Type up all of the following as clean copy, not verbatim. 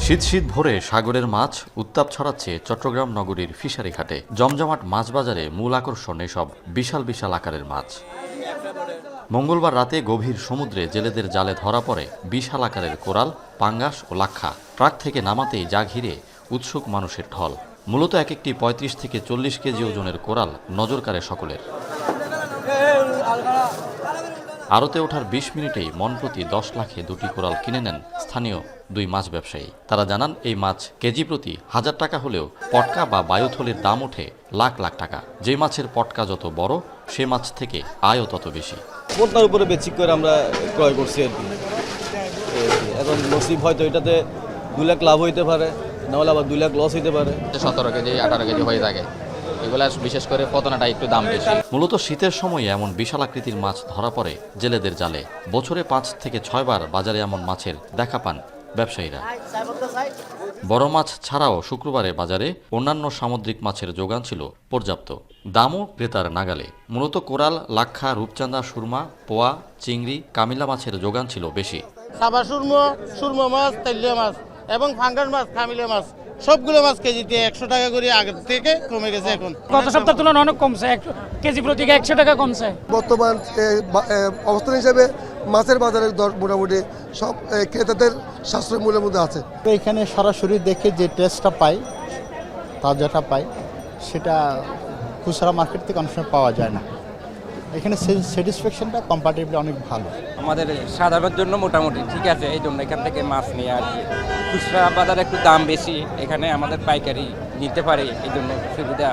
শীত শীত ভোরে সাগরের মাছ উত্তাপ ছড়াচ্ছে চট্টগ্রাম নগরীর ফিশারি ঘাটে। জমজমাট মাছ বাজারে মূল আকর্ষণ এসব বিশাল বিশাল আকারের মাছ। মঙ্গলবার রাতে গভীর সমুদ্রে জেলেদের জালে ধরা পড়ে বিশাল আকারের কোরাল, পাঙ্গাস ও লাক্ষা। ট্রাক থেকে নামাতেই যা ঘিরে উৎসুক মানুষের ঢল। মূলত এক একটি ৩৫ থেকে ৪০ কেজি ওজনের কোরাল নজর কাড়ে সকলের। আড়তে ওঠার ২০ মিনিটেই মনপ্রতি ১০ লাখে দুটি কোরাল কিনে নেন স্থানীয় দুই মাছ ব্যবসায়ী। তারা জানান, এই মাছ কেজি প্রতি ১০০০ টাকা হলেও পটকা বা বায়ুথলির দাম ওঠে লাখ লাখ টাকা। যে মাছের পটকা যত বড়, সে মাছ থেকে আয়ও তত বেশি। পটকার উপরে বেচিক করে আমরা ক্রয় করছি আর কি। এখন নসিব হয়তো এটাতে ২ লাখ লাভ হইতে পারে, নাহলে আবার ২ লাখ লস হইতে পারে। ১৭ কেজি ১৮ কেজি হয়ে থাকে, এগুলা বিশেষ করে পতনাটা একটু দাম বেশি। মূলত শীতের সময়ে এমন বিশাল আকৃতির মাছ ধরা পড়ে জেলেদের জালে। বছরে ৫ থেকে ৬ বার বাজারে এমন মাছের দেখা পান ব্যবসায়ীরা। বড় মাছ ছাড়াও শুক্রবারে বাজারে অন্যান্য সামুদ্রিক মাছের যোগান ছিল পর্যাপ্ত, দামও ক্রেতার নাগালে। মূলত কোরাল, লাক্ষা, রূপচাঁদা, সুরমা, পোয়া, চিংড়ি, কামিলা মাছের যোগান ছিল বেশি। সাবা সুরমা মাছ, তেলিয়া মাছ এবং ফাঙ্গাস মাছ, কামিলা মাছ সবগুলো মাছ কেজিতে ১০০ টাকা করে আগের থেকে কমে গেছে। এখন গত সপ্তাহের তুলনায় অনেক কমছে, কেজি প্রতি ১০০ টাকা কমছে। বর্তমান অবস্থান হিসেবে মাছের বাজারের দর মোটামুটি সব ক্রেতাদের সাশ্রয় মূল্যের মধ্যে আছে। তো এখানে সরাসরি দেখে যে টেস্টটা পাই, তাজাটা পাই, সেটা খুচরা মার্কেট থেকে অনেক সময় পাওয়া যায় না। এখানে স্যাটিসফ্যাকশনটা কম্পারেটিভলি অনেক ভালো। আমাদের সাধারণের জন্য মোটামুটি ঠিক আছে, এই জন্য এখান থেকে মাছ নিয়ে আর কি। খুচরা বাজারে একটু দাম বেশি, এখানে আমাদের পাইকারি নিতে পারে, এই জন্য সুবিধা,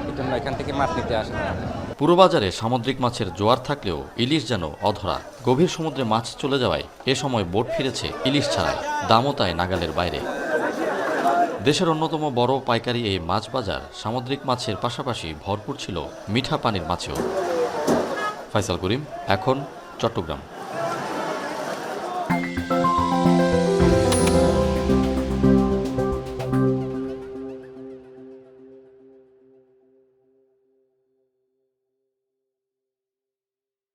এই জন্য এখান থেকে মাছ নিতে আসে। পুরো বাজারে সামুদ্রিক মাছের জোয়ার থাকলেও ইলিশ যেন অধরা। গভীর সমুদ্রে মাছ চলে যাওয়ায় এ সময় বোট ফিরেছে ইলিশ ছাড়াই, দামও তাই নাগালের বাইরে। দেশের অন্যতম বড় পাইকারি এই মাছ বাজার সামুদ্রিক মাছের পাশাপাশি ভরপুর ছিল মিঠা পানির মাছেও। ফয়সাল করিম, এখন, চট্টগ্রাম।